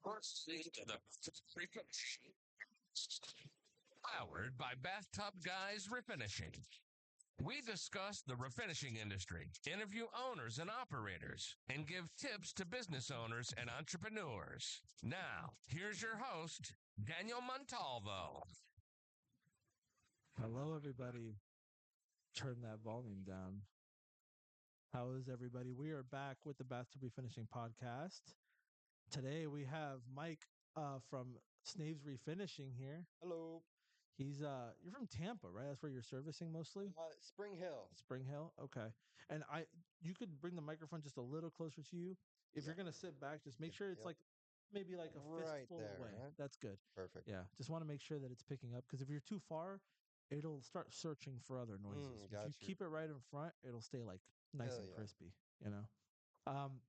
Listening to the Refinishing, powered by BathTubGuys Refinishing. We discuss the refinishing industry, interview owners and operators, and give tips to business owners and entrepreneurs. Now, here's your host, Daniel Montalvo. Hello, everybody. Turn that volume down. How is everybody? We are back with the Bath to Refinishing podcast. Today we have Mike from Snaves Refinishing here. Hello, He's you're from Tampa, right? That's where you're servicing mostly. Spring Hill. Spring Hill. Okay. And you could bring the microphone just a little closer to you. If you're Yeah. gonna sit back, just make Yep, sure it's yep. like maybe like a Right fistful there, away. huh? That's good. Perfect. Yeah. Just want to make sure that it's picking up because if you're too far, it'll start searching for other noises. If you Got you. keep it right in front, it'll stay like nice Hell and yeah. crispy. Um,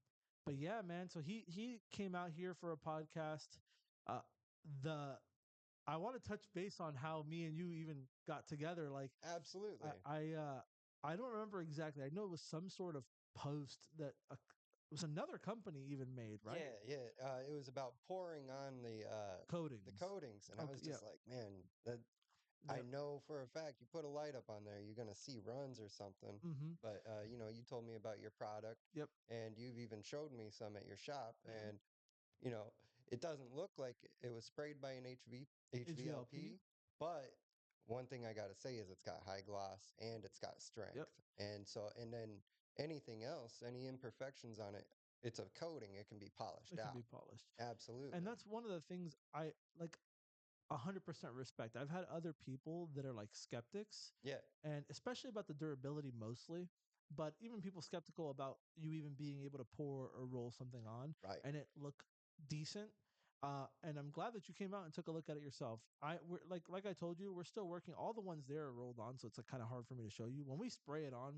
but yeah, man. So he came out here for a podcast. Uh, the I want to touch base on how me and you even got together. Like I Absolutely. I uh I don't remember exactly. I know it was some sort of post that it was another company even made, right? Yeah. It was about pouring on the Coatings. coatings, and I Okay, was yeah. just like, man, that I Yep. know for a fact you put a light up on there, you're gonna see runs or something. Mm-hmm. But you told me about your product, Yep. and you've even showed me some at your shop, Mm-hmm. and you know, it doesn't look like it was sprayed by an HVLP. HVLP, but one thing I gotta say is it's got high gloss and it's got Yep. strength. And then anything else, any imperfections on it, it's a coating, it can be polished It can out. be polished. And Absolutely. that's one of the things I like 100% respect. I've had other people that are like skeptics, Yeah, and especially about the durability mostly, but even people skeptical about you even being able to pour or roll something on right. and it look decent. And I'm glad that you came out and took a look at it yourself. We're like I told you, we're still working. All the ones there are rolled on, so it's like kind of hard for me to show you. When we spray it on,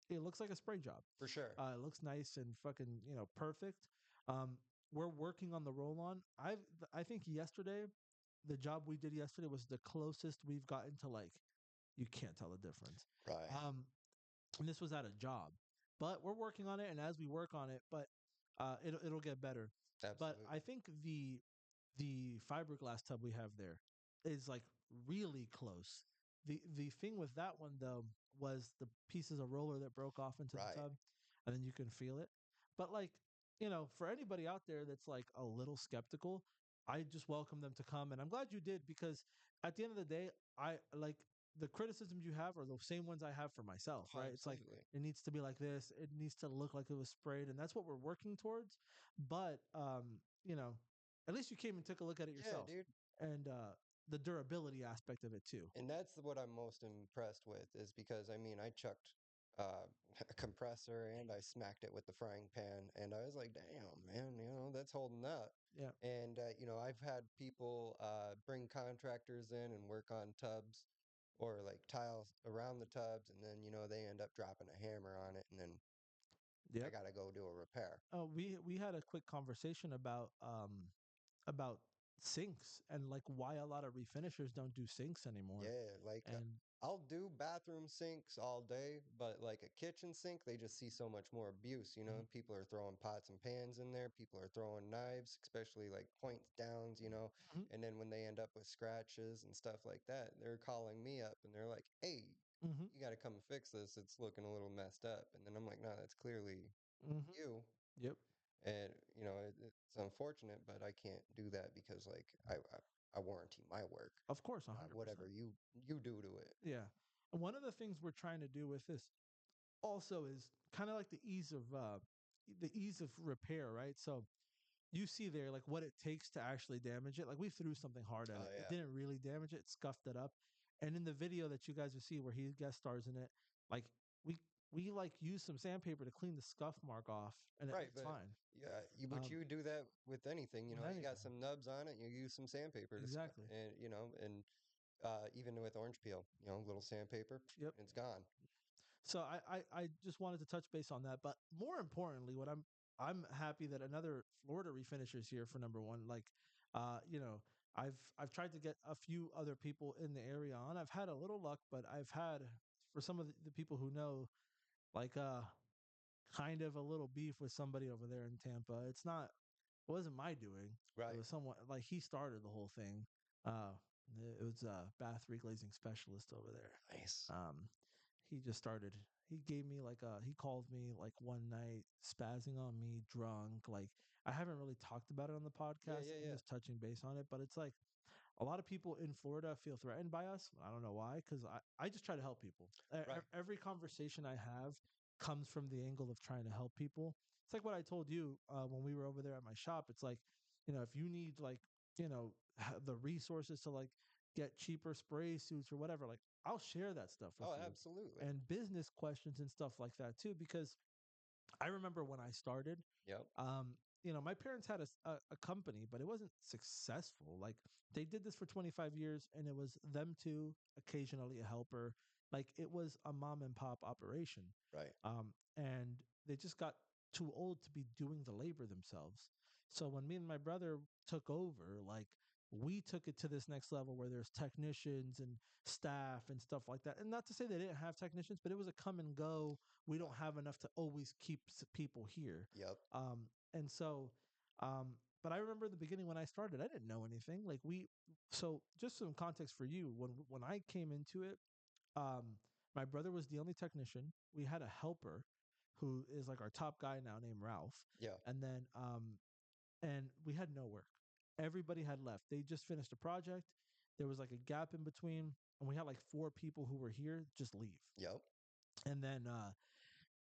it looks like a spray job. For sure. It looks nice and fucking perfect. Um, we're working on the roll on. I think yesterday, the job we did yesterday was the closest we've gotten to like you can't tell the difference. Right. Um, and this was at a job, but we're working on it, and as we work on it, but it'll get better. But I Absolutely. think the fiberglass tub we have there is like really close. The thing with that one though was the pieces of roller that broke off into the Right. tub, and then you can feel it. But like for anybody out there that's like a little skeptical, I just welcome them to come, and I'm glad you did because at the end of the day, I like the criticisms you have are the same ones I have for myself, Oh, right? It's like absolutely. it needs to be like this, it needs to look like it was sprayed, and that's what we're working towards. But at least you came and took a look at it Yeah, yourself, dude. and the durability aspect of it too. And that's what I'm most impressed with is because I mean I chucked uh, a compressor and I smacked it with the frying pan and I was like, damn, man, that's holding up. Yeah, And I've had people bring contractors in and work on tubs or like tiles around the tubs, and then they end up dropping a hammer on it, and then I yep. gotta go do a repair. We had a quick conversation about sinks and like why a lot of refinishers don't do sinks anymore, Yeah, like and I'll do bathroom sinks all day, but like a kitchen sink, they just see so much more abuse. Mhm, People are throwing pots and pans in there, people are throwing knives, especially like point downs, mhm, and then when they end up with scratches and stuff like that, they're calling me up and they're like, "Hey, mhm, you got to come and fix this. It's looking a little messed up." And then I'm like, "No, that's clearly mhm. you." Yep. And it's unfortunate, but I can't do that because like I warranty my work, Of course, not 100%. whatever you do to it. Yeah. And one of the things we're trying to do with this also is kind of like the ease of repair, right? So you see there like what it takes to actually damage it. Like we threw something hard at Oh it. It yeah. didn't really damage it, it scuffed it up. And in the video that you guys will see where he guest stars in it, like we we like use some sandpaper to clean the scuff mark off and it Right, looked but fine. yeah, but Um you do that with anything, with you got anything. some nubs on it, you use some sandpaper to Exactly. and even with orange peel, little sandpaper, Yep. it's gone. So I just wanted to touch base on that. But more importantly, what I'm happy that another Florida refinisher is here for number one. Like, I've tried to get a few other people in the area on. I've had a little luck, but I've had for some of the people who know, like kind of a little beef with somebody over there in Tampa. It's not. it wasn't my doing. It Right. was someone like he started the whole thing. Uh, it was a bath reglazing specialist over there. Nice. He just started. He gave me like he called me like one night, spazzing on me, drunk. Like I haven't really talked about it on the Yeah, podcast. yeah, I'm yeah. just touching base on it, but it's like a lot of people in Florida feel threatened by us. I don't know why, because I just try to help people. Right. Every conversation I have comes from the angle of trying to help people. It's like what I told you when we were over there at my shop. It's like, if you need like, the resources to like get cheaper spray suits or whatever, like I'll share that stuff with Oh, you absolutely. and business questions and stuff like that too. Because I remember when I started, Yep. um, my parents had a company, but it wasn't successful. Like they did this for 25 years and it was them two, occasionally a helper. Like it was a mom and pop operation. Right. And they just got too old to be doing the labor themselves. So when me and my brother took over, like we took it to this next level where there's technicians and staff and stuff like that. And not to say they didn't have technicians, but it was a come and go. We don't have enough to always keep people here. Yep. And so, but I remember in the beginning when I started, I didn't know anything. So just some context for you. When I came into it, um, my brother was the only technician. We had a helper who is like our top guy now named Ralph. Yeah. And then, and we had no work. Everybody had left. They just finished a project. There was like a gap in between. And we had like four people who were here just leave. Yep. And then,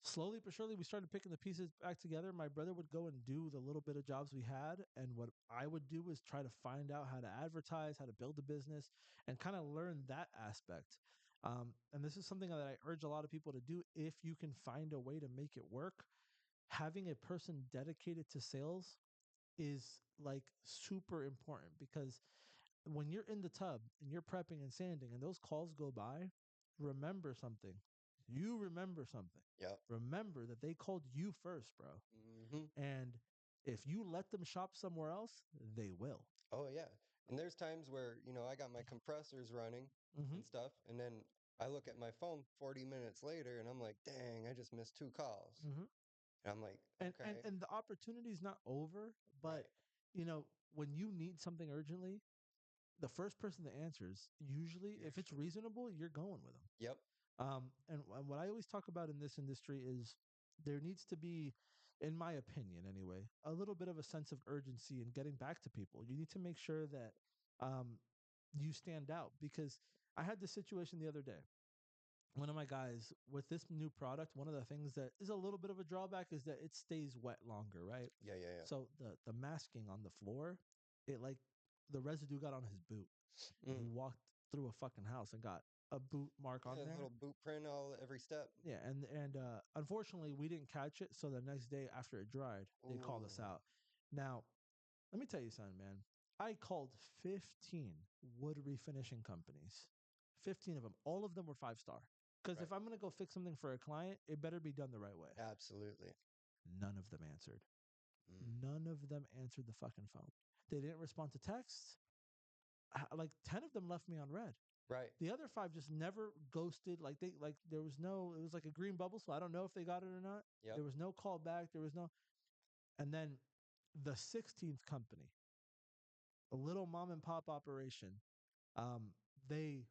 slowly but surely, we started picking the pieces back together. My brother would go and do the little bit of jobs we had. And what I would do is try to find out how to advertise, how to build a business, and kind of learn that aspect. And this is something that I urge a lot of people to do if you can find a way to make it work. Having a person dedicated to sales is like super important because when you're in the tub and you're prepping and sanding and those calls go by, remember something. You remember something. Yep. Remember that they called you first, bro. Hmm. And if you let them shop somewhere else, they will. Oh, yeah. And there's times where, I got my compressors running Hmm. and stuff, and then I look at my phone 40 minutes later and I'm like, dang, I just missed two calls. Hmm. And I'm like, And, and okay. and the opportunity is not over, but Right. when you need something urgently, the first person that answers, usually, You're if it's reasonable, you're going with them. Yep. And what I always talk about in this industry is there needs to be, in my opinion anyway, a little bit of a sense of urgency in getting back to people. You need to make sure that um, you stand out because I had this situation the other day. One of my guys with this new product, one of the things that is a little bit of a drawback is that it stays wet longer, right? Yeah, yeah, yeah. So the masking on the floor, it like the residue got on his boot and he Mm. walked through a fucking house and got a boot mark on Yeah, there. little boot print all every step. Yeah, and unfortunately, we didn't catch it. So the next day after it dried, they called us Ooh. out. Now, let me tell you something, man. I called 15 wood refinishing companies, 15 of them. All of them were 5 star. Because Right. if I'm gonna go fix something for a client, it better be done the right way. Absolutely. None of them answered. Mm. None of them answered the fucking phone. They didn't respond to texts. Like 10 of them left me on red. Right. The other five just never ghosted. Like there was no, it was like a green bubble. So I don't know if they got it or not. Yep. There was no call back. There was no, and then the 16th company, a little mom and pop operation, um, they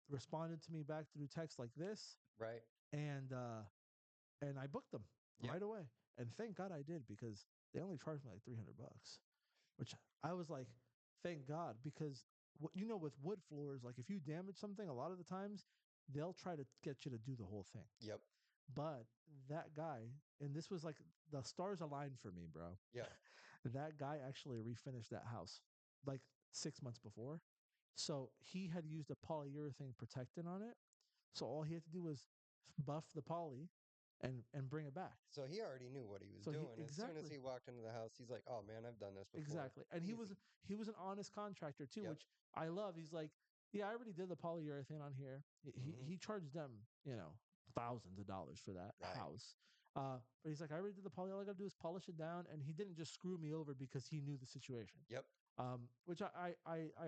responded to me back through text like this, Right. and I booked them Yep. right away. And thank God I did because they only charged me like $300, which I was like, thank God, because with wood floors, like if you damage something, a lot of the times they'll try to get you to do the whole thing. Yep. But that guy, and this was like the stars aligned for me, bro. Yep. That guy actually refinished that house like 6 months before. So he had used a polyurethane protectant on it. So all he had to do was buff the poly and bring it back. So he already knew what he was So he doing. As soon as exactly. he walked into the house, he's like, "Oh man, I've done this before. Exactly. And Easy." he was an honest contractor too, Yep. which I love. He's like, yeah, I already did the polyurethane on here. Hmm. He charged them, thousands of dollars for that Right. house. But he's like, I already did the poly. All I gotta do is polish it down. And he didn't just screw me over because he knew the situation. Yep. Which I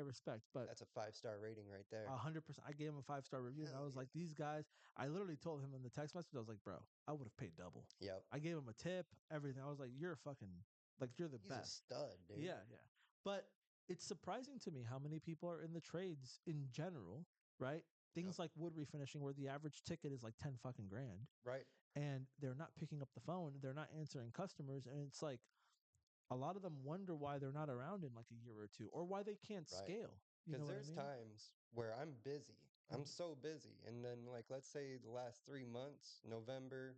respect. But That's a 5-star rating right there. 100%, I gave him a 5 star review, and I Hell was yeah. like, these guys. I literally told him in the text message, I was like, bro, I would have paid double. Yep. I gave him a tip, everything. I was like, you're a fucking Like you're the He's a best. stud, dude. Yeah, yeah. But it's surprising to me how many people are in the trades in general, right? Yep. Things like wood refinishing where the average ticket is like 10 fucking grand Right. and they're not picking up the phone, they're not answering customers, and it's like a lot of them wonder why they're not around in like a year or two or why they can't Right. scale. You Because know what I there's mean? times where I'm busy. I'm Mhm. so busy. And then, like, let's say the last 3 months, November,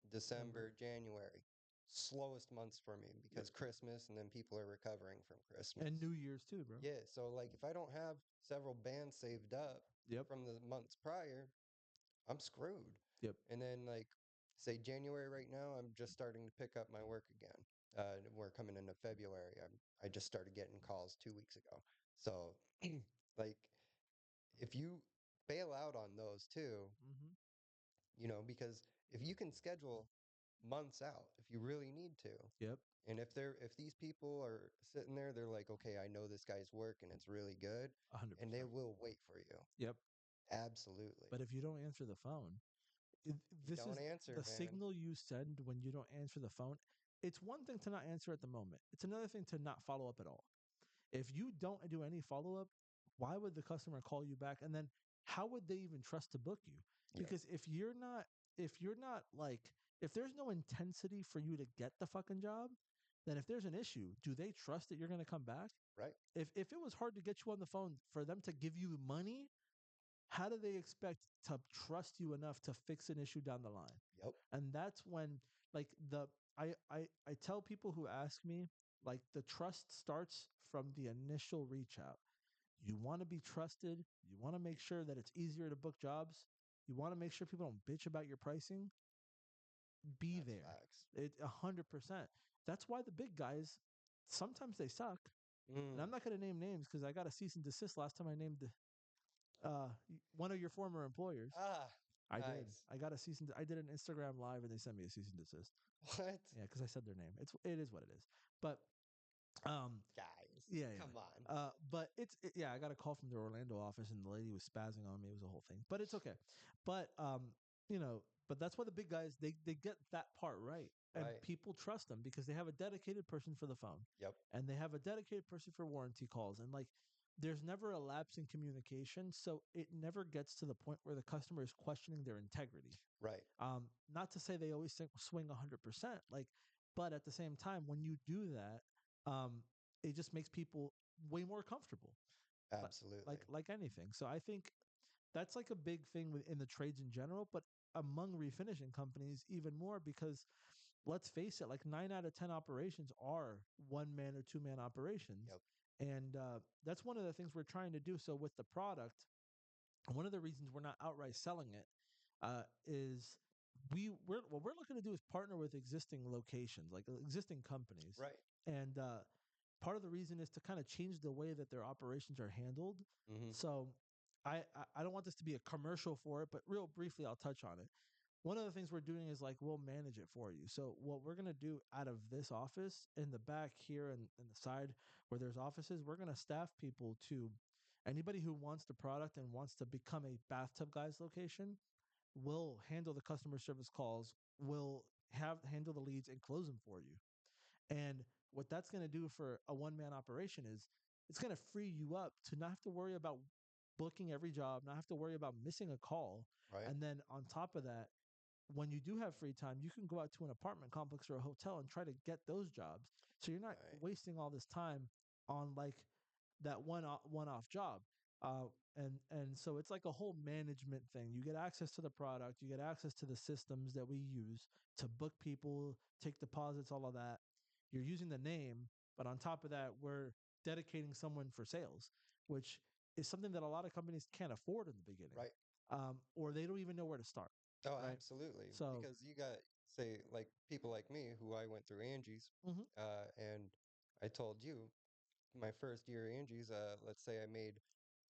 December. December, January, slowest months for me Yep. because Christmas and then people are recovering from And Christmas. New Year's too, bro. Yeah. So, like, if I don't have several bands saved up Yep. from the months prior, I'm screwed. Yep. And then, like, say January right now, I'm just starting to pick up my work again. We're coming into February. I just started getting calls 2 weeks ago. So, like, if you bail out on those too, Mm-hmm. because if you can schedule months out, if you really need to, Yep. and if these people are sitting there, they're like, okay, I know this guy's work and it's really good, and they 100%. will wait for you. Yep. Absolutely. But if you don't answer the phone, it, You this don't is answer, the man. signal you send when you don't answer the phone. It's one thing to not answer at the moment. It's another thing to not follow up at all. If you don't do any follow up, why would the customer call you back? And then how would they even trust to book you? Yeah. Because if you're not like, if there's no intensity for you to get the fucking job, then if there's an issue, do they trust that you're going to come back? Right. If it was hard to get you on the phone for them to give you money, how do they expect to trust you enough to fix an issue down the line? Yep. And that's when like I tell people who ask me, like the trust starts from the initial reach out. You want to be trusted, you want to make sure that it's easier to book jobs, you want to make sure people don't bitch about your pricing, be That's there. facts. It 100%. That's why the big guys sometimes they suck. And Mm. I'm not going to name names because I got a cease and desist last time I named one of your former employers. Ah, I did. nice. I got a cease and I did an Instagram live and they sent me a cease and desist. What? Yeah, because I said their name. It is what it is. But um, Guys, yeah, yeah. come on. But yeah, I got a call from the Orlando office and the lady was spazzing on me. It was a whole thing, but it's okay. But but that's why the big guys they get that part right, and Right. people trust them because they have a dedicated person for the phone, Yep. and they have a dedicated person for warranty calls, and like there's never a lapse in communication, so it never gets to the point where the customer is questioning their integrity. Right. Not to say they always swing 100%, like, but at the same time, when you do that, um, it just makes people way more comfortable, like Absolutely. like anything. So I think that's like a big thing in the trades in general, but among refinishing companies even more because let's face it, like 9 out of 10 operations are one man or two man operations, Yep. and that's one of the things we're trying to do. So with the product, one of the reasons we're not outright selling it is we're what we're looking to do is partner with existing locations, like existing companies, Right. and part of the reason is to kind of change the way that their operations are handled. Mm-hmm. So I don't want this to be a commercial for it, but real briefly I'll touch on it. One of the things we're doing is like we'll manage it for you. So what we're gonna do out of this office in the back here and in the side where there's offices, we're gonna staff people to anybody who wants the product and wants to become a bathtub guys location will handle the customer service calls, will have handle the leads and close them for you. And what that's going to do for a one man operation is it's going to free you up to not have to worry about booking every job, not have to worry about missing a call. Right. And then on top of that, when you do have free time, you can go out to an apartment complex or a hotel and try to get those jobs. So you're not Right. wasting all this time on like that one off job. Uh, and so it's like a whole management thing. You get access to the product, you get access to the systems that we use to book people, take deposits, all of that. You're using the name, but on top of that, we're dedicating someone for sales, which is something that a lot of companies can't afford in the beginning, Right. or they don't even know where to start, Oh, right? absolutely. So, Because you got, say, like people like me who I went through Angie's, mhm, and I told you my first year Angie's, let's say I made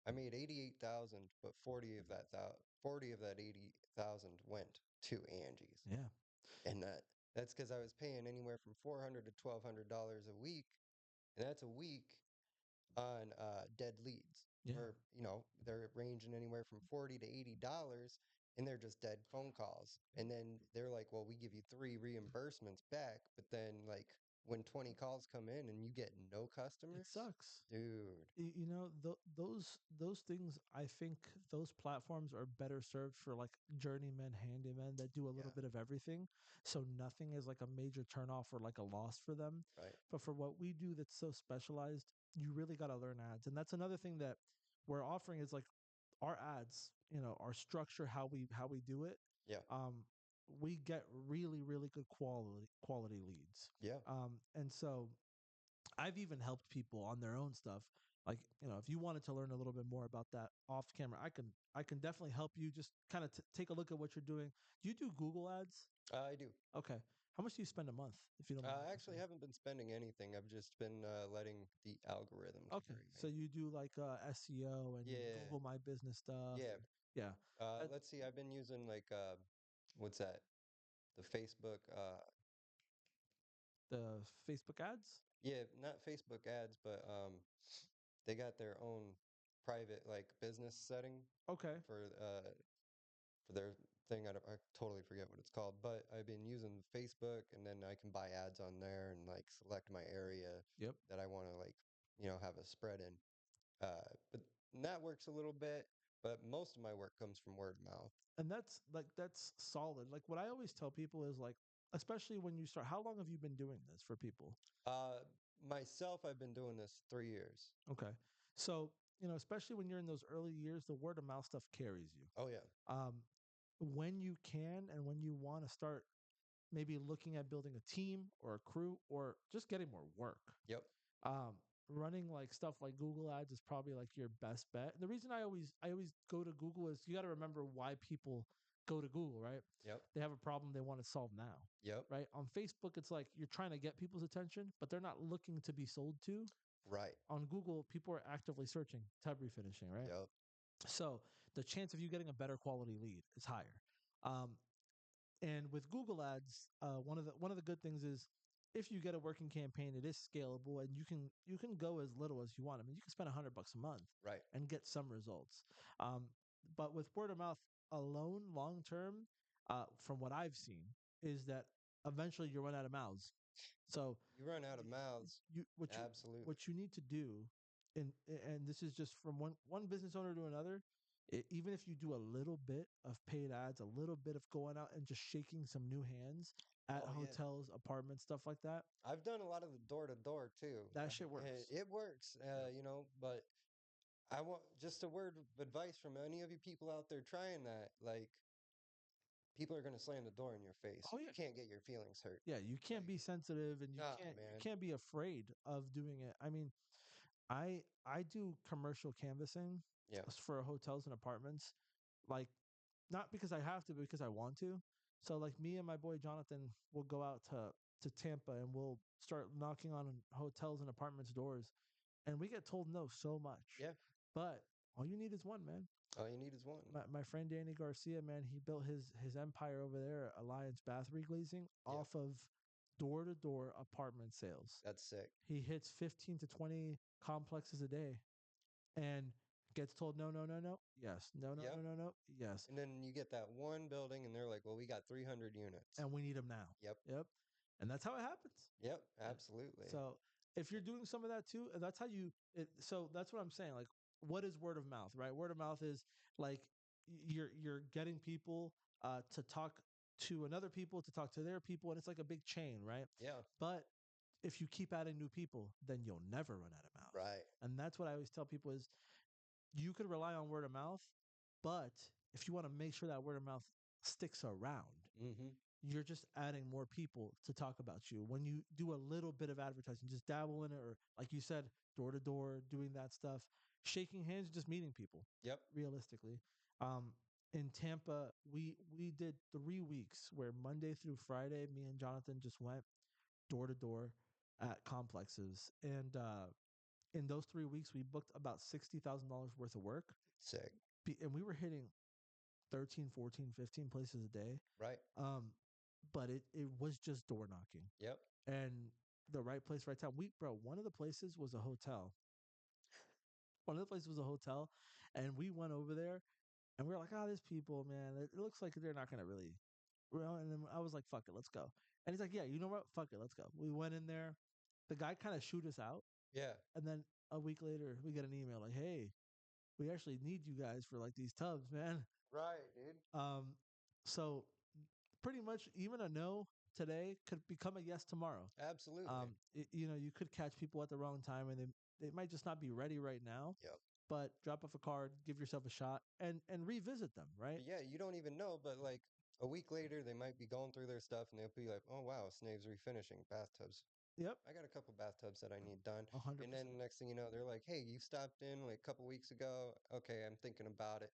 88,000, but 40 of that 80,000 went to Angie's. yeah, And that's because I was paying anywhere from $400 to $1,200 a week, and that's a week on dead leads, yeah, where they're ranging anywhere from $40 to $80, and they're just dead phone calls. And then they're like, "Well, we give you three reimbursements back," but then like when 20 calls come in and you get no It customers, sucks. dude. You know, those things, I think those platforms are better served for like journeymen, handymen that do a little Yeah, bit of everything, so nothing is like a major turnoff or like a loss for them. right. But for what we do that's so specialized, you really got to learn ads, and that's another thing that we're offering is like our ads, you know, our structure, how we do it. Yeah, um we get really good quality leads. yeah. And so I've even helped people on their own stuff. Like, you know, if you wanted to learn a little bit more about that off camera, I can definitely help you. Just kind of take a look at what you're doing. Do you do Google ads? I do. Okay. How much do you spend a month, if you don't mind me I actually asking? haven't been spending anything. I've just been letting the algorithm Okay. carry So me. you do like SEO and Yeah, Google My Business stuff, yeah. and yeah. That, Let's see. I've been using like what's that? The Facebook. the Facebook ads? Yeah, not Facebook ads, but they got their own private like business setting Okay. for their thing. I totally forget what it's called, but I've been using Facebook, and then I can buy ads on there and like select my area Yep. that I want to like have a spread in. But that works a little bit, but most of my work comes from word of mouth. And that's solid. Like what I always tell people is like, especially when you start, how long have you been doing this for people? Uh, Myself, I've been doing this 3 years. Okay. So, you know, especially when you're in those early years, the word of mouth stuff carries you. Oh yeah, Um, when you can and when you want to start maybe looking at building a team or a crew or just getting more work, yep, um, running like stuff like Google ads is probably like your best bet. The reason I always go to Google is you got to remember why people go to Google, right? yep, They have a problem they want to solve now, yep, right? On Facebook, it's like you're trying to get people's attention, but they're not looking to be sold to. right, On Google, people are actively searching tub refinishing, right? yep, So the chance of you getting a better quality lead is higher. Um, and with Google Ads, one of the good things is if you get a working campaign, it is scalable, and you can go as little as you want. I mean, you can spend $100 a month right. and get some results. Um, but with word of mouth alone, long term, from what I've seen, is that eventually you run out of mouths. So You run out of mouths. you what you Absolutely. what you need to do, and this is just from one business owner to another. Even if you do a little bit of paid ads, a little bit of going out and just shaking some new hands at Oh yeah. hotels, apartments, stuff like that, I've done a lot of the door to door too. that shit works. It works, Yep. but I want just a word of advice from any of you people out there trying that. Like, people are going to slam the door in your face. Oh You yeah. can't get your feelings hurt. Yeah, you can't Like, be sensitive, and you nah, can't man. be afraid of doing it. I mean, I do commercial canvassing Yep, for hotels and apartments, like not because I have to, but because I want to. So like me and my boy Jonathan will go out to Tampa and we'll start knocking on hotels and apartments doors, and we get told no so much. yeah. But all you need is one, man. All you need is one. My friend Danny Garcia, man, he built his empire over there, Alliance Bath Reglazing, Yep, off of door to door apartment sales. that's sick. He hits 15 to 20 complexes a day and gets told no, no, no, no, yes, no, no, Yep. no, no, no, yes, And then you get that one building, and they're like, "Well, we got 300 units." and we need them now. Yep, Yep, and that's how it happens. yep, Yeah. absolutely. So if you're doing some of that too, and that's how you. So that's what I'm saying. Like, what is word of mouth, right? Word of mouth is like you're getting people to talk to another people to talk to their people, and it's like a big chain, right? Yeah, But if you keep adding new people, then you'll never run out of mouths. right. And that's what I always tell people is you could rely on word of mouth, but if you want to make sure that word of mouth sticks around, Mm-hmm. you're just adding more people to talk about you. When you do a little bit of advertising, just dabble in it, or like you said, door to door, doing that stuff, shaking hands, just meeting people. Yep. Realistically, um, in Tampa, we did 3 weeks where Monday through Friday, me and Jonathan just went door to door at complexes, and in those 3 weeks, we booked about $60,000 worth of work, Sick. and we were hitting 13, 14, 15 places a day. Right. Um, but it was just door knocking Yep. and the right place, right time. One of the places was a hotel. One of the places was a hotel, and we went over there, and we were like, "Oh, there's people, man. It looks like they're not gonna really." Well, and then I was like, "Fuck it, let's go." And he's like, yeah, you know what? Fuck it, let's go. We went in there. The guy kind of shoot us out, Yeah. and then a week later, we get an email like, hey, we actually need you guys for like these tubs, man. Right, dude. So pretty much even a no today could become a yes tomorrow. Absolutely. You know, you could catch people at the wrong time, and they might just not be ready right now. Yep. But drop off a card, give yourself a shot, and revisit them. Right? But yeah, you don't even know, but like a week later, they might be going through their stuff and they'll be like, oh, wow, Snaves Refinishing bathtubs. Yep. I got a couple bathtubs that I need done. 100%. And then next thing you know, they're like, hey, you stopped in like a couple weeks ago. Okay, I'm thinking about it.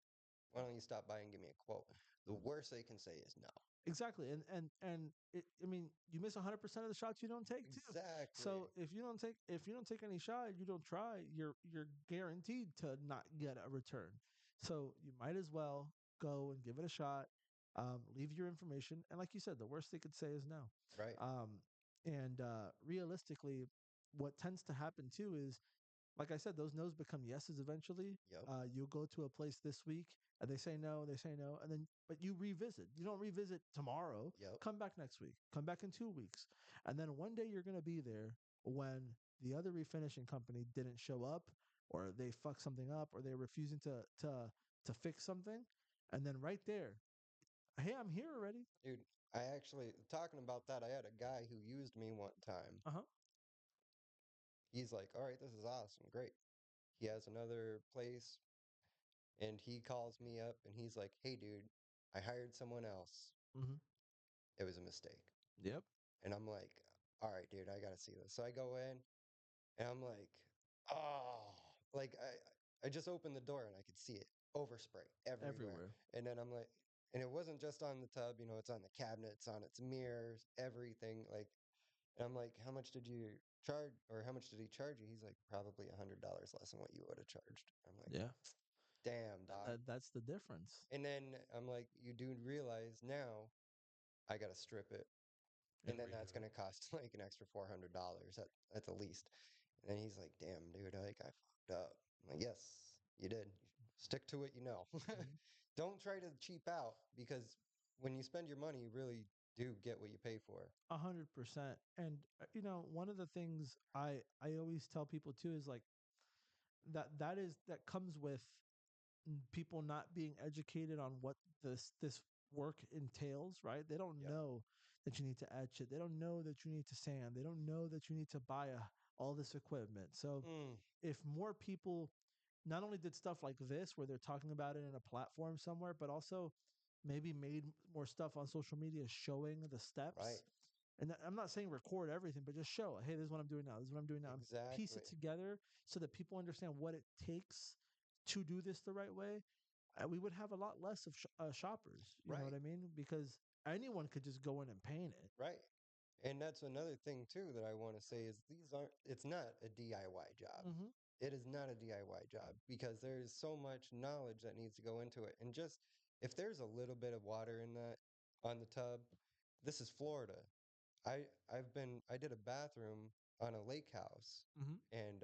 Why don't you stop by and give me a quote? The worst they can say is no. Exactly, I mean, you miss 100% of the shots you don't take too. Exactly. So if you don't take any shot, you don't try, you're guaranteed to not get a return. So you might as well go and give it a shot. Leave your information, and like you said, the worst they could say is no. Right. Realistically, what tends to happen too is, like I said, those no's become yeses eventually. Yep. You'll go to a place this week and they say no, and then but you revisit. You don't revisit tomorrow. Yep. Come back next week. Come back in 2 weeks, and then one day you're gonna be there when the other refinishing company didn't show up, or they fucked something up, or they're refusing to fix something, and then right there, hey, I'm here already. Dude, I actually, talking about that, I had a guy who used me one time. Uh huh. He's like, all right, this is awesome. Great. He has another place and he calls me up and he's like, hey, dude, I hired someone else. Mm-hmm. It was a mistake. Yep. And I'm like, all right, dude, I got to see this. So I go in and I'm like, oh, like I just opened the door and I could see it overspray everywhere. Everywhere. And then I'm like, and it wasn't just on the tub, you know, it's on the cabinet, it's on its mirrors, everything. Like, and I'm like, how much did you charge, or how much did he charge you? He's like, probably $100 less than what you would have charged. I'm like, Yeah. damn, dog. That's the difference. And then I'm like, you do realize now I got to strip it. And And then that's redo going it. to cost like an extra $400 at the least. And then he's like, damn, dude, like I fucked up. I'm like, yes, you did. Stick to it, you know. Mhm. Don't try to cheap out because when you spend your money, you really do get what you pay for. 100%. And you know, one of the things I always tell people too is like that comes with people not being educated on what this work entails, right? They don't Yep. know that you need to etch it. They don't know that you need to sand. They don't know that you need to buy all this equipment. So Mm, if more people not only did stuff like this where they're talking about it in a platform somewhere, but also maybe made more stuff on social media showing the right. steps. And I'm not saying record everything, but just show, hey, this is what I'm doing now. This is what I'm doing now. And piece Exactly. it together so that people understand what it takes to do this the right way. We would have a lot less of shoppers. You know what Right. I mean? Because anyone could just go in and paint it. Right. And that's another thing too that I want to say is these aren't, it's not a DIY job. Mm-hmm. It is not a DIY job because there's so much knowledge that needs to go into it. And just if there's a little bit of water in that on the tub, this is Florida. I did a bathroom on a lake house Mm-hmm. and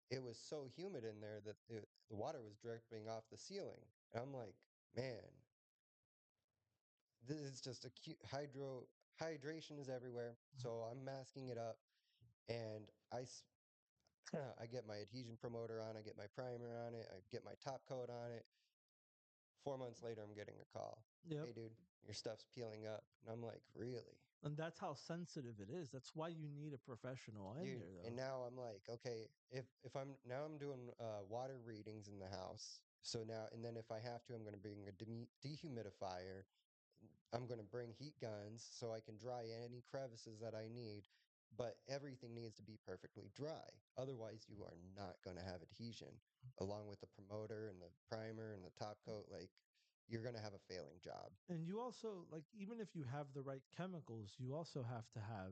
it was so humid in there that the water was dripping off the ceiling. And I'm like, man, this is just a cute hydration is everywhere. So I'm masking it up and I get my adhesion promoter on, I get my primer on it, I get my top coat on it. 4 months later, I'm getting a call. Yep. Hey, dude, your stuff's peeling up. And I'm like, really? And that's how sensitive it is. That's why you need a professional in Dude, there, and though. now I'm like, okay, if I'm doing water readings in the house. So now, and then if I have to, I'm going to bring a dehumidifier. I'm going to bring heat guns so I can dry any crevices that I need. But everything needs to be perfectly dry. Otherwise, you are not going to have adhesion, along with the promoter and the primer and the top coat. Like, you're going to have a failing job. And you also like even if you have the right chemicals, you also have to have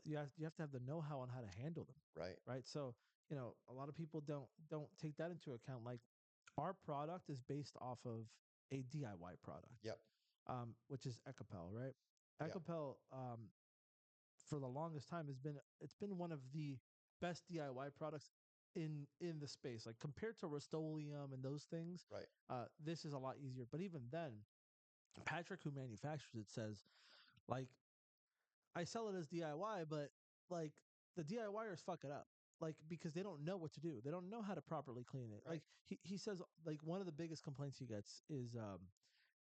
you have to have the know-how on how to handle them, Right. right? So you know a lot of people don't take that into account. Like our product is based off of a DIY product, Yep. which is Ecopel, right? Yep. Ecopel for the longest time it's been one of the best DIY products in the space. Like compared to Rust-Oleum and those things, Right. this is a lot easier. But even then, Patrick, who manufactures it, says like I sell it as DIY, but like the DIYers fuck it up. Like because they don't know what to do. They don't know how to properly clean it. Right. Like he says like one of the biggest complaints he gets is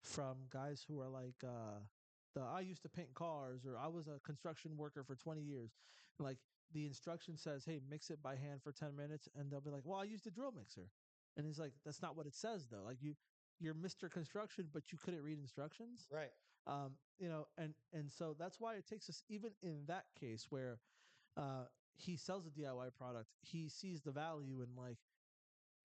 from guys who are like the I used to paint cars or I was a construction worker for 20 years. Like the instruction says, "Hey, mix it by hand for 10 minutes." And they'll be like, "Well, I used a drill mixer." And he's like, "That's not what it says though. Like you're Mr. Construction, but you couldn't read instructions." Right. And so that's why it takes us even in that case where he sells a DIY product, he sees the value in like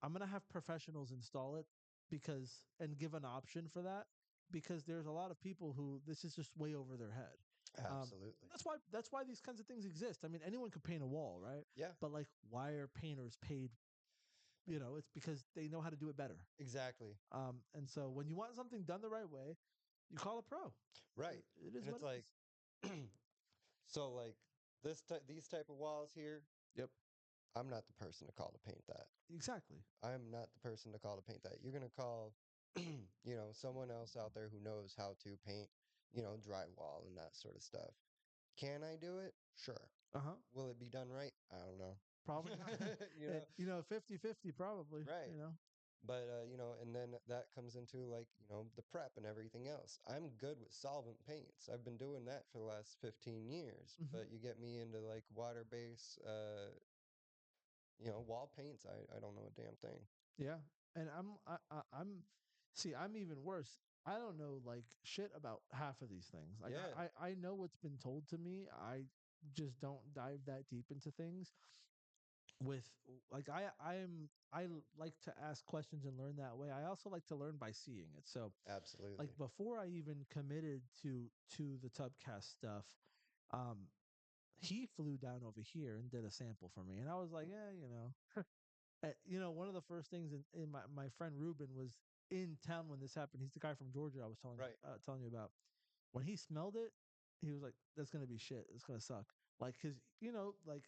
I'm gonna have professionals install it because and give an option for that because there's a lot of people who this is just way over their head. Um, Absolutely. that's why these kinds of things exist. I mean, anyone could paint a wall, right? Yeah. But like, why are painters paid? It's because they know how to do it better. Exactly. And so when you want something done the right way, you call a pro. Right. It is And what it's it like, is. so like these type of walls here, Yep. I'm not the person to call to paint that. Exactly. I'm not the person to call to paint that. You're gonna call, someone else out there who knows how to paint, drywall and that sort of stuff. Can I do it? Sure. Uh huh. Will it be done right? I don't know. Probably not. You know, 50-50 probably, right. But and then that comes into like, the prep and everything else. I'm good with solvent paints. I've been doing that for the last 15 years. Mhm. But you get me into like water base, wall paints. I don't know a damn thing. Yeah. And I'm see, I'm even worse. I don't know like shit about half of these things. Like Yeah, I know what's been told to me. I just don't dive that deep into things with like I like to ask questions and learn that way. I also like to learn by seeing it. So absolutely. like before I even committed to the Tubcast stuff, um he flew down over here and did a sample for me and I was like, yeah, one of the first things in my friend Ruben was in town when this happened. He's the guy from Georgia I was Right. telling you about. When he smelled it, he was like, "That's gonna be shit. It's gonna suck." Like, cause like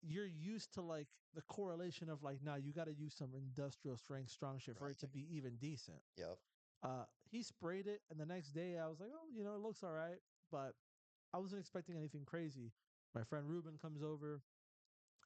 you're used to like the correlation of like, nah, you got to use some industrial strength strong shit for it to Right. be even decent. Yep. He sprayed it, and the next day I was like, oh, it looks all right, but I wasn't expecting anything crazy. My friend Ruben comes over.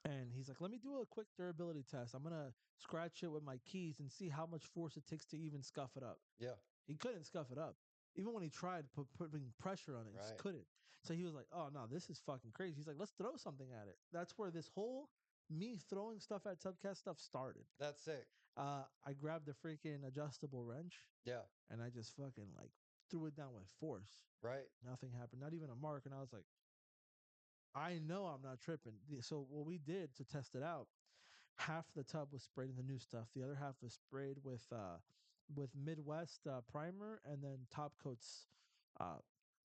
And he's like, let me do a quick durability test. I'm going to scratch it with my keys and see how much force it takes to even scuff it up. Yeah. He couldn't scuff it up. Even when he tried putting pressure on it, he just Right. couldn't. So he was like, oh, no, this is fucking crazy. He's like, let's throw something at it. That's where this whole me throwing stuff at Tubcast stuff started. That's sick. I grabbed the freaking adjustable wrench Yeah. and I just fucking like threw it down with force. Right. Nothing happened, not even a mark. And I was like, I know I'm not tripping. So what we did to test it out, half the tub was sprayed in the new stuff. The other half was sprayed with Midwest primer and then top coats uh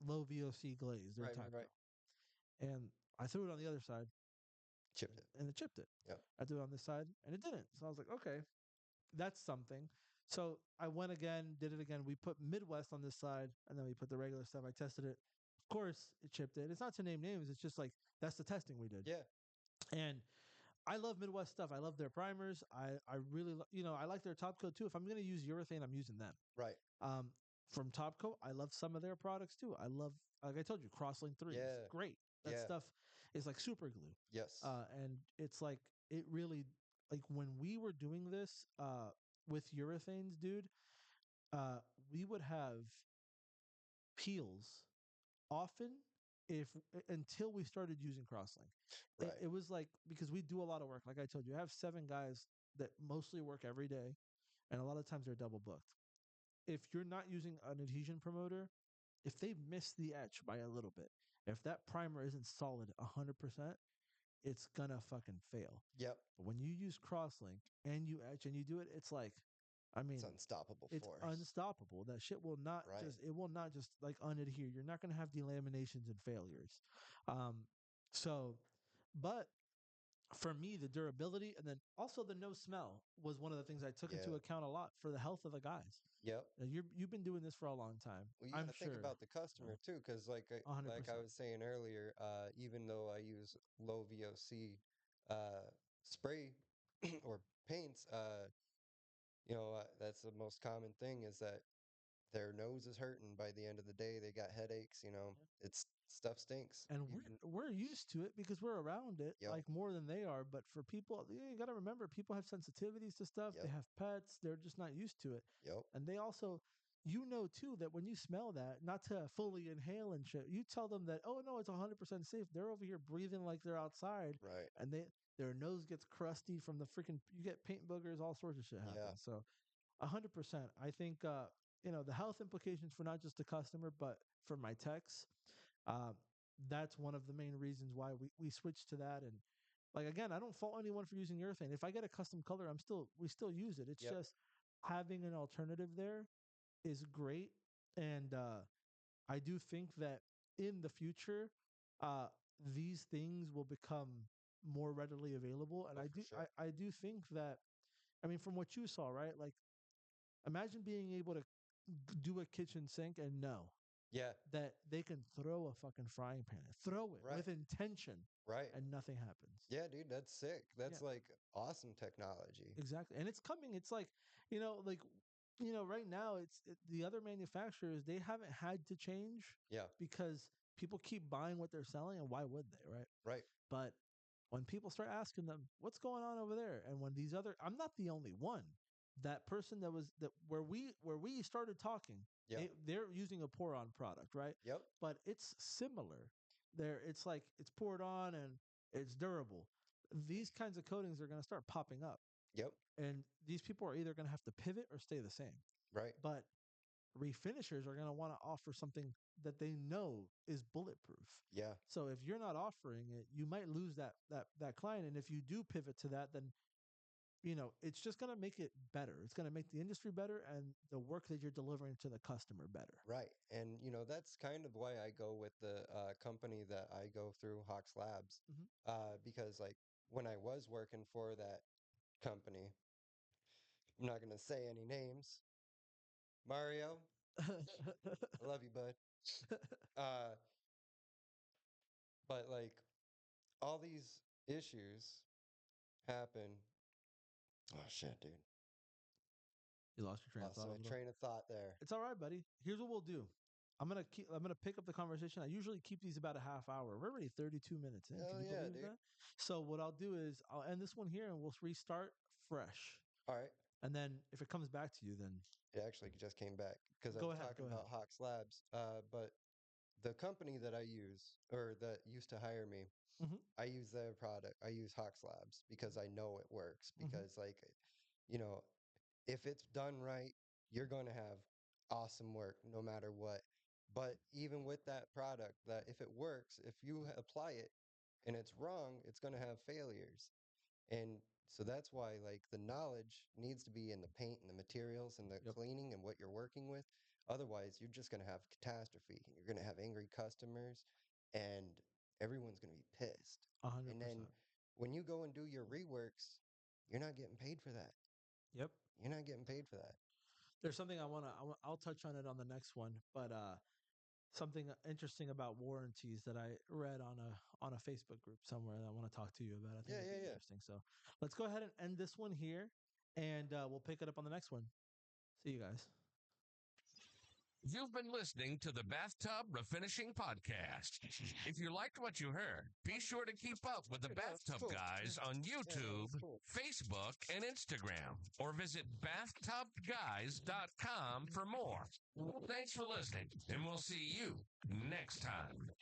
low VOC glaze, their Right. top Right. Right. coat. And I threw it on the other side Chipped it. and it chipped it. Yep. I threw it on this side and it didn't. So I was like, okay, that's something. So I went again, did it again. We put Midwest on this side and then we put the regular stuff. I tested it. Of course, it chipped it. It's not to name names. It's just like that's the testing we did. Yeah. And I love Midwest stuff. I love their primers. I really I like their top coat too. If I'm going to use urethane, I'm using them. Right. Um, from Top Coat, I love some of their products too. I love, like I told you, Crosslink 3 is Yeah. great. That Yeah. stuff is like super glue. Yes. And it's like it really like when we were doing this with urethanes, dude. Uh, we would have peels often if until we started using Crosslink. It, Right. it was like because we do a lot of work. Like I told you, I have 7 guys that mostly work every day, and a lot of times they're double booked. If you're not using an adhesion promoter, if they miss the etch by a little bit, if that primer isn't solid 100%, it's gonna fucking fail. Yep. But when you use Crosslink and you etch and you do it, it's like, I It's mean, unstoppable it's force. unstoppable. That shit will not Right. just it will not just like unadhere. You're not gonna have delaminations and failures. Um, so, but for me, the durability and then also the no smell was one of the things I took into Yeah. account a lot for the health of the guys. Yep. You've been doing this for a long time. Well, you got I'm to think sure. about the customer too, because like I 100%. was saying earlier, even though I use low VOC spray or paints, that's the most common thing is that their nose is hurting by the end of the day. They got headaches. Yeah. It's stuff stinks. And Even we're used to it because we're around it yep, like more than they are. But for people, you got to remember, people have sensitivities to stuff. They yep, have pets. They're just not used to it. yep, And they also, too, that when you smell that, not to fully inhale and shit, you tell them that, oh no, it's 100% safe. They're over here breathing like they're outside, right, and their nose gets crusty from the freaking. You get paint boogers, all sorts of shit yeah, happens. So 100%. I think the health implications for not just the customer, but for my techs. Uh, that's one of the main reasons why we switched to that. And like again, I don't fault anyone for using urethane. If I get a custom color, we still use it. It's yep, just having an alternative there is great. And I do think that in the future, uh, these things will become more readily available. And oh for sure, I do think that, I mean, from what you saw, right? Like, imagine being able to do a kitchen sink and know yeah, that they can throw a fucking frying pan, throw it right, with intention, right, and nothing happens. yeah, dude, that's sick. Yeah, That's like awesome technology. exactly. And it's coming. It's like, like, right now, the other manufacturers, they haven't had to change Yeah, because people keep buying what they're selling, and why would they, right? right, But when people start asking them, what's going on over there? And when these other, I'm not the only one. That person that was that where we started talking, yeah, they're using a pour on product, right? yep, But it's similar. It's like it's poured on and it's durable. These kinds of coatings are going to start popping up, yep, and these people are either going to have to pivot or stay the same. right, But refinishers are going to want to offer something that they know is bulletproof. yeah, So if you're not offering it, you might lose that client. And if you do pivot to that, then it's just going to make it better. It's going to make the industry better and the work that you're delivering to the customer better. right. And that's kind of why I go with the company that I go through, Hawks Labs, Hmm. because like when I was working for that company, I'm not gonna say any names. Mario, I love you, bud. Uh, but like all these issues happen. Oh shit, dude. You lost your train of Lost thought a my little. train of thought there. It's all right, buddy. Here's what we'll do. I'm gonna pick up the conversation. I usually keep these about a half hour. We're already 32 minutes in. Can Hell you yeah, believe dude. that? So what I'll do is I'll end this one here and we'll restart fresh. All right. And then if it comes back to you, then It actually just came back because I go was ahead. talking Go ahead. about Hawks Labs. But the company that I use or that used to hire me, Hmm. I use their product. I use Hawks Labs because I know it works. Hmm. Because like, you know, if it's done right, you're going to have awesome work no matter what. But even with that product, that if it works, if you apply it and it's wrong, it's going to have failures. And so that's why like the knowledge needs to be in the paint and the materials and the Yep. cleaning and what you're working with. Otherwise, you're just going to have catastrophe and you're going to have angry customers and everyone's going to be pissed. A hundred And then percent. when you go and do your reworks, you're not getting paid for that. Yep. You're not getting paid for that. There's something I'll touch on it on the next one, but something interesting about warranties that I read on a Facebook group somewhere that I want to talk to you about. I think Yeah, it'd yeah, be yeah. interesting. So let's go ahead and end this one here, and we'll pick it up on the next one. See you guys. You've been listening to the Bathtub Refinishing Podcast. If you liked what you heard, be sure to keep up with the Bathtub cool. Guys on Yeah, no, YouTube, it's cool. Facebook, and Instagram, or visit BathTubGuys.com for more. Thanks for listening, and we'll see you next time.